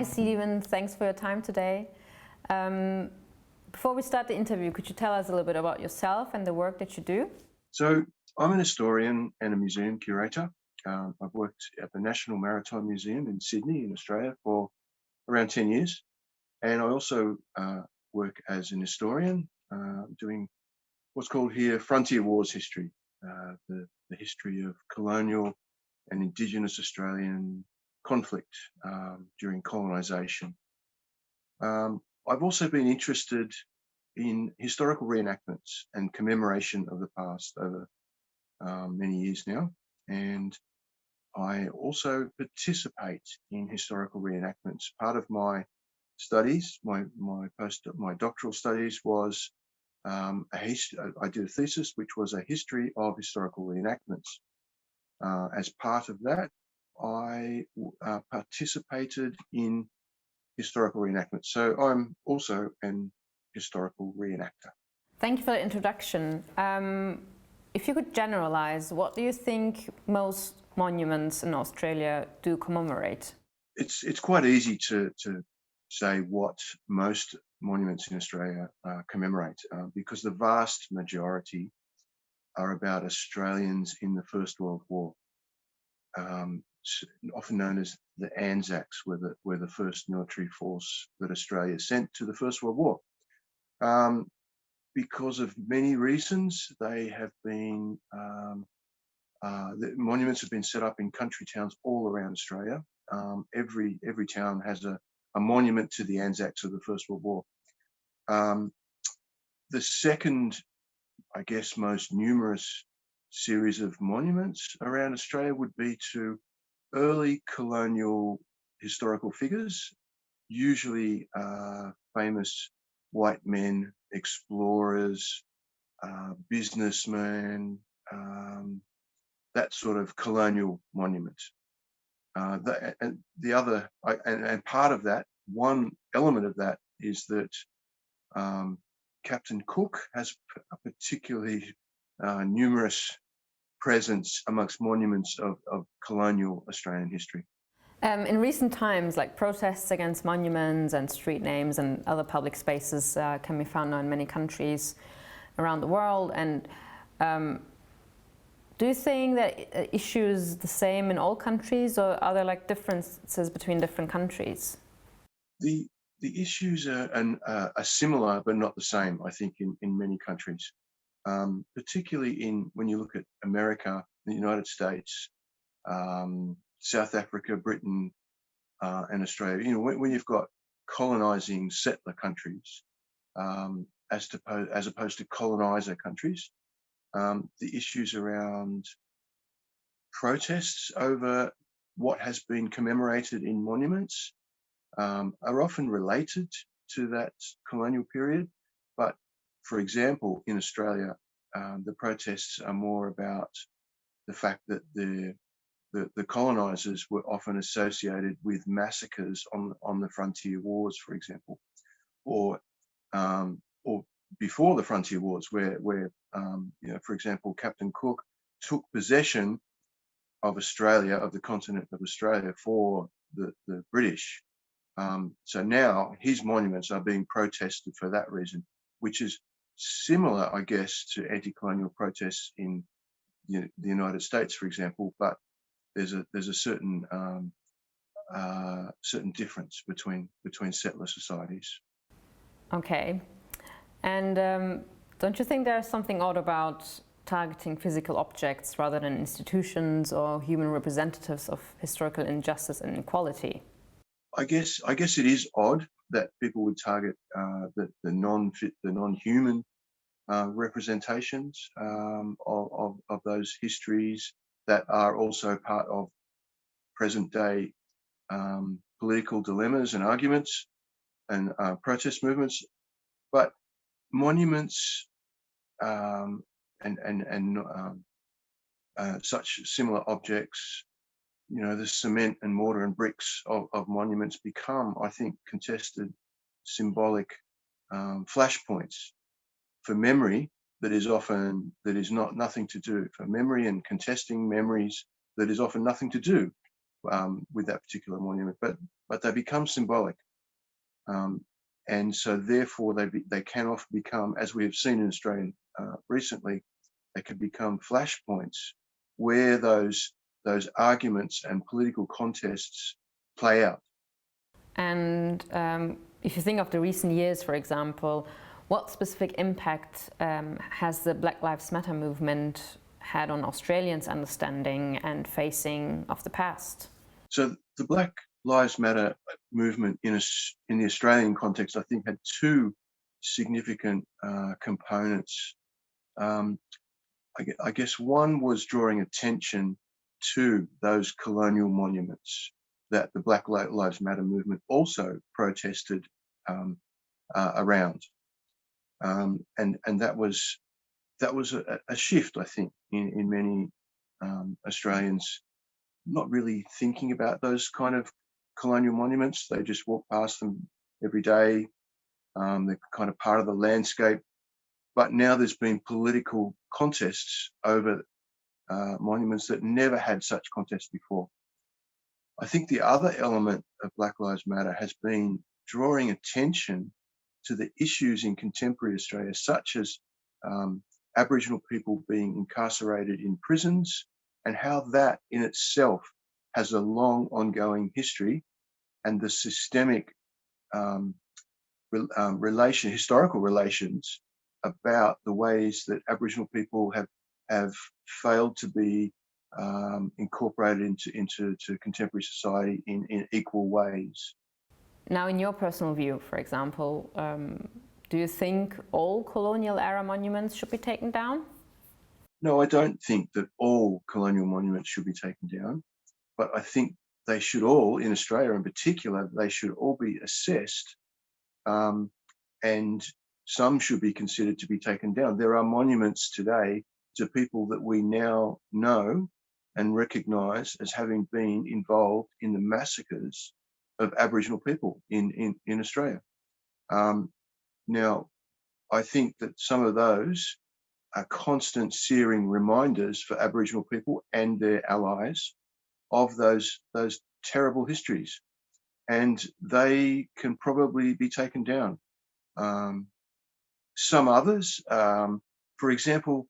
Stephen. Thanks for your time today. Before we start the interview, could you tell us a little bit about yourself and the work that you do? So I'm an historian and a museum curator. I've worked at the National Maritime Museum in Sydney in Australia for around 10 years. And I also work as an historian doing what's called here Frontier Wars history, the history of colonial and Indigenous Australian conflict during colonisation. I've also been interested in historical reenactments and commemoration of the past over many years now. And I also participate in historical reenactments. Part of my studies, my doctoral studies was I did a thesis which was a history of historical reenactments. As part of that, I participated in historical reenactments. So I'm also an historical reenactor. Thank you for the introduction. If you could generalize, what do you think most monuments in Australia do commemorate? It's quite easy to say what most monuments in Australia commemorate because the vast majority are about Australians in the First World War. Often known as the Anzacs, were the first military force that Australia sent to the First World War. Because of many reasons, they have been the monuments have been set up in country towns all around Australia. Every town has a monument to the Anzacs of the First World War. The second, I guess, most numerous series of monuments around Australia would be to early colonial historical figures, usually famous white men, explorers, businessmen, that sort of colonial monument. And part of that, one element of that is that Captain Cook has a particularly numerous presence amongst monuments of colonial Australian history. In recent times, like protests against monuments and street names and other public spaces can be found now in many countries around the world. And do you think that issue is the same in all countries, or are there like differences between different countries? The issues are similar but not the same, I think, in many countries, particularly when you look at America, the United States, South Africa, Britain, and Australia. You know, when you've got colonizing settler countries as opposed to colonizer countries, the issues around protests over what has been commemorated in monuments are often related to that colonial period. But for example, in Australia, the protests are more about the fact that the colonizers were often associated with massacres on the frontier wars, for example, or before the frontier wars, where you know, for example, Captain Cook took possession of Australia, of the continent of Australia, for the British. So now his monuments are being protested for that reason, which is similar, I guess, to anti-colonial protests in the United States, for example, but there's a certain difference between settler societies. Okay, and don't you think there's something odd about targeting physical objects rather than institutions or human representatives of historical injustice and inequality? I guess it is odd that people would target the non-human representations of those histories that are also part of present day political dilemmas and arguments and protest movements. But monuments such similar objects, you know, the cement and mortar and bricks of monuments become, I think, contested symbolic flashpoints for memory that is nothing to do, for memory and contesting memories that is often nothing to do with that particular monument, but they become symbolic. And so therefore they can often become, as we have seen in Australia recently, they can become flashpoints where those arguments and political contests play out. And if you think of the recent years, for example, what specific impact has the Black Lives Matter movement had on Australians' understanding and facing of the past? So the Black Lives Matter movement in the Australian context, I think, had two significant components. I guess one was drawing attention to those colonial monuments that the Black Lives Matter movement also protested around, and that was a shift, I think, in many Australians not really thinking about those kind of colonial monuments. They just walk past them every day. They're kind of part of the landscape. But now there's been political contests over monuments that never had such contests before. I think the other element of Black Lives Matter has been drawing attention to the issues in contemporary Australia, such as Aboriginal people being incarcerated in prisons, and how that in itself has a long ongoing history, and the systemic historical relations about the ways that Aboriginal people have failed to be incorporated into contemporary society in equal ways. Now, in your personal view, for example, do you think all colonial era monuments should be taken down? No, I don't think that all colonial monuments should be taken down, but I think they should all, in Australia in particular, they should all be assessed, and some should be considered to be taken down. There are monuments today to people that we now know and recognise as having been involved in the massacres of Aboriginal people in Australia. Now, I think that some of those are constant searing reminders for Aboriginal people and their allies of those terrible histories, and they can probably be taken down. Some others, for example,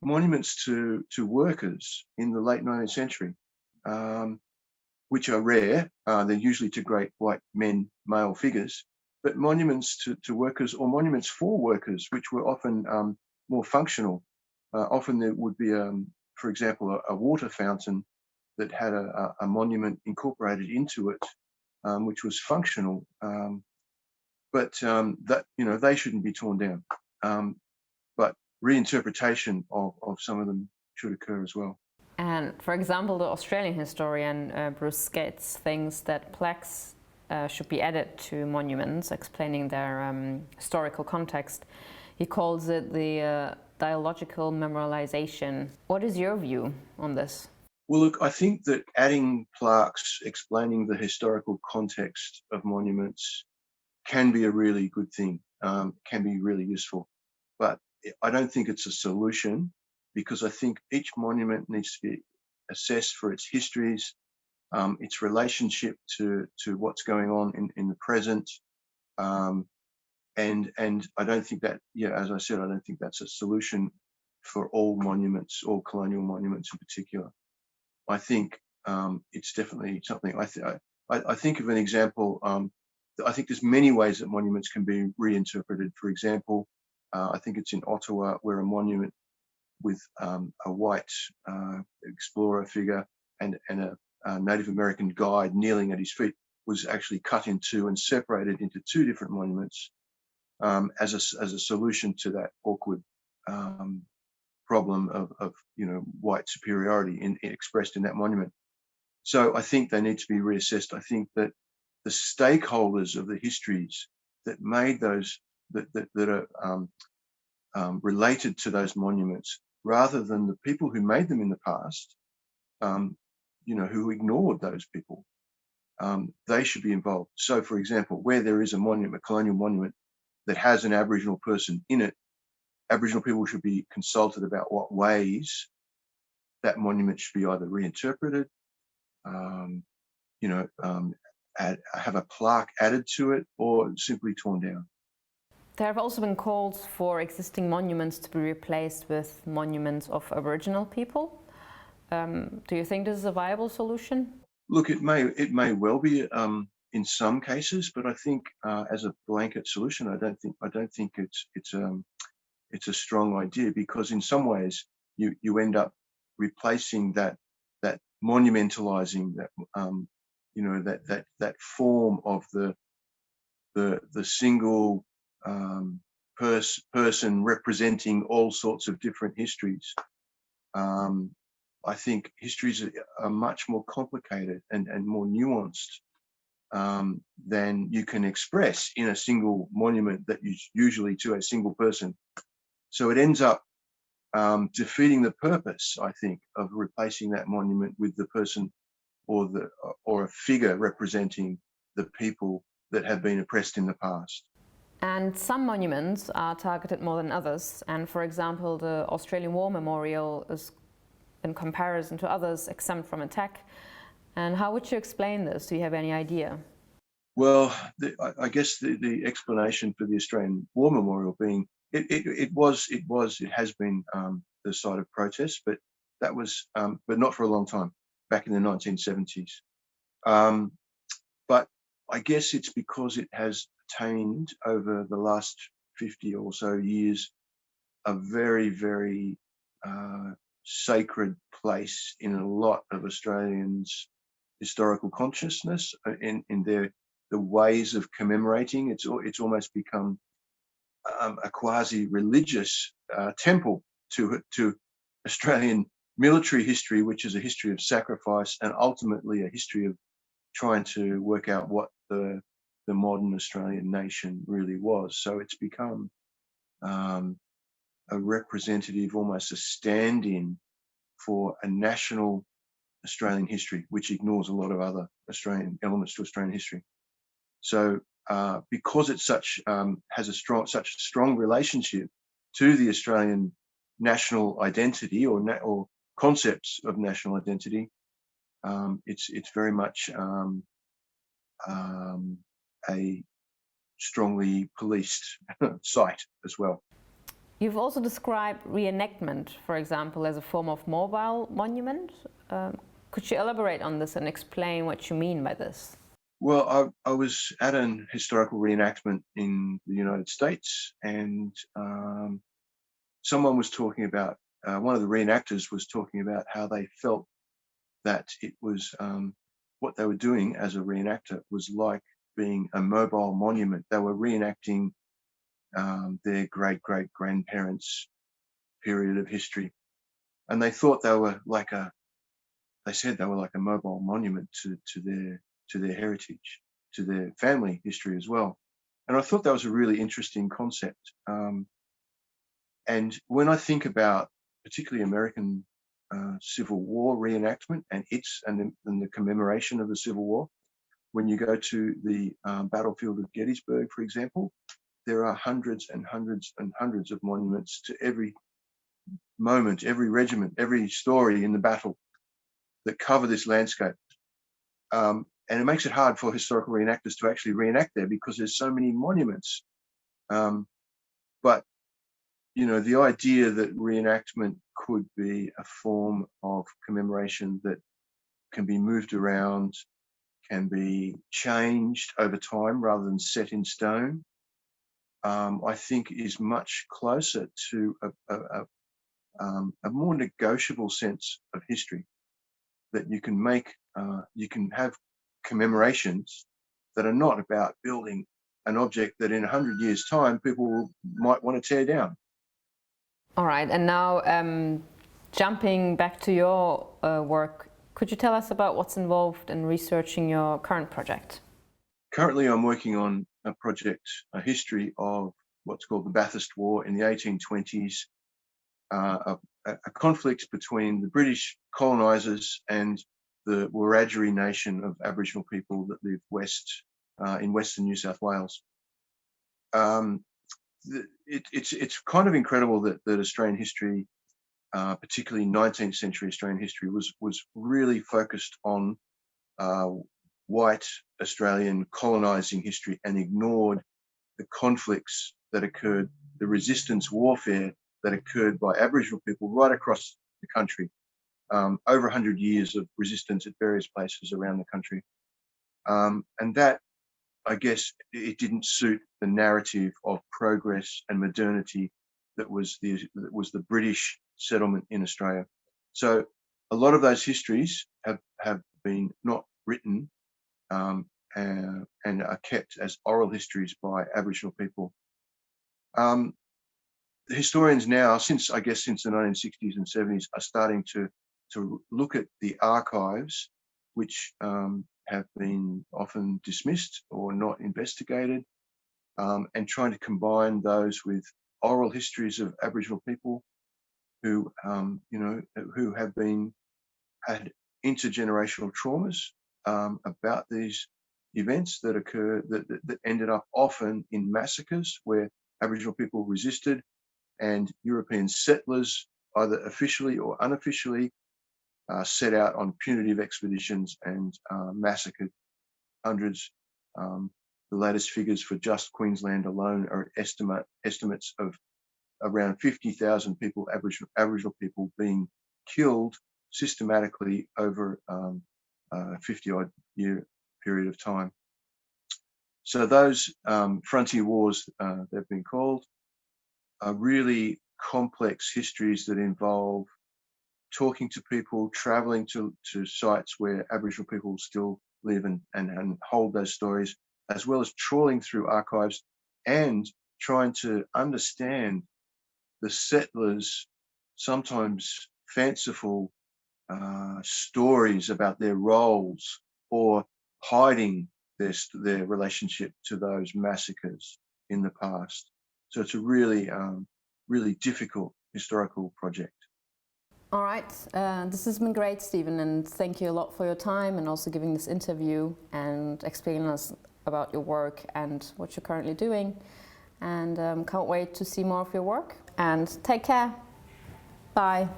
monuments to workers in the late 19th century, which are rare. They're usually to great white male figures, but monuments to workers, or monuments for workers, which were often more functional. Often there would be, for example, a water fountain that had a monument incorporated into it, which was functional. But that, they shouldn't be torn down. But reinterpretation of some of them should occur as well. And for example, the Australian historian Bruce Skates thinks that plaques should be added to monuments, explaining their historical context. He calls it the dialogical memorialization. What is your view on this? Well, look, I think that adding plaques explaining the historical context of monuments can be a really good thing, can be really useful. But I don't think it's a solution, because I think each monument needs to be assessed for its histories, its relationship to what's going on in the present. And I don't think that, as I said, I don't think that's a solution for all monuments, all colonial monuments in particular. I think it's definitely something. I think of an example. I think there's many ways that monuments can be reinterpreted. For example, I think it's in Ottawa, where a monument with a white explorer figure and a Native American guide kneeling at his feet was actually cut in two and separated into two different monuments as a solution to that awkward problem of white superiority expressed in that monument. So I think they need to be reassessed. I think that the stakeholders of the histories that made those that are related to those monuments, rather than the people who made them in the past, who ignored those people, they should be involved. So, for example, where there is a monument, a colonial monument that has an Aboriginal person in it, Aboriginal people should be consulted about what ways that monument should be either reinterpreted, have a plaque added to it or simply torn down. There have also been calls for existing monuments to be replaced with monuments of Aboriginal people. Do you think this is a viable solution? Look, it may well be in some cases, but I think as a blanket solution, I don't think it's a strong idea, because in some ways you end up replacing that monumentalizing that form of the single person representing all sorts of different histories. I think histories are much more complicated and more nuanced than you can express in a single monument that is usually to a single person. So it ends up defeating the purpose, I think, of replacing that monument with the person or a figure representing the people that have been oppressed in the past. And some monuments are targeted more than others. And for example, the Australian War Memorial is, in comparison to others, exempt from attack. And how would you explain this? Do you have any idea? Well, I guess the explanation for the Australian War Memorial being it has been the site of protest, but that was but not for a long time, back in the 1970s. But I guess it's because it has attained over the last 50 or so years a very, very sacred place in a lot of Australians' historical consciousness, in the ways of commemorating. It's almost become a quasi-religious temple to Australian military history, which is a history of sacrifice and ultimately a history of trying to work out what the modern Australian nation really was. So it's become a representative, almost a stand-in for a national Australian history, which ignores a lot of other Australian elements to Australian history. So because it has such a strong relationship to the Australian national identity or concepts of national identity, it's very much a strongly policed site as well. You've also described reenactment, for example, as a form of mobile monument. Could you elaborate on this and explain what you mean by this? Well, I was at an historical reenactment in the United States, and someone was talking about, one of the reenactors was talking about how they felt that it was, what they were doing as a reenactor was like being a mobile monument. They were reenacting their great-great-grandparents' period of history. And they thought they were like a mobile monument to their heritage, to their family history as well. And I thought that was a really interesting concept. And when I think about particularly American Civil War reenactment and the commemoration of the Civil War, when you go to the battlefield of Gettysburg, for example, there are hundreds and hundreds and hundreds of monuments to every moment, every regiment, every story in the battle that cover this landscape. And it makes it hard for historical reenactors to actually reenact there because there's so many monuments. But, the idea that reenactment could be a form of commemoration that can be moved around, can be changed over time rather than set in stone, I think is much closer to a more negotiable sense of history, that you can have commemorations that are not about building an object that in 100 years' time people might want to tear down. All right, and now jumping back to your work, could you tell us about what's involved in researching your current project? Currently, I'm working on a project, a history of what's called the Bathurst War in the 1820s, a conflict between the British colonisers and the Wiradjuri nation of Aboriginal people that live in Western New South Wales. It's kind of incredible that Australian history, particularly 19th century Australian history, was really focused on white Australian colonising history and ignored the conflicts that occurred, the resistance warfare that occurred by Aboriginal people right across the country. Over 100 years of resistance at various places around the country. And that, I guess, it didn't suit the narrative of progress and modernity that was the British settlement in Australia. So a lot of those histories have been not written and are kept as oral histories by Aboriginal people. The historians now, since the 1960s and 70s, are starting to look at the archives, which have been often dismissed or not investigated, and trying to combine those with oral histories of Aboriginal people who, who have had intergenerational traumas about these events that occur that ended up often in massacres where Aboriginal people resisted, and European settlers, either officially or unofficially, set out on punitive expeditions and massacred hundreds. The latest figures for just Queensland alone are estimates of around 50,000 people, Aboriginal people, being killed systematically over a 50-odd year period of time. So those frontier wars, they've been called, are really complex histories that involve talking to people, traveling to sites where Aboriginal people still live and hold those stories, as well as trawling through archives and trying to understand the settlers' sometimes fanciful stories about their roles or hiding their relationship to those massacres in the past. So it's a really, really difficult historical project. All right, this has been great, Stephen, and thank you a lot for your time and also giving this interview and explaining us about your work and what you're currently doing. And can't wait to see more of your work. And take care. Bye.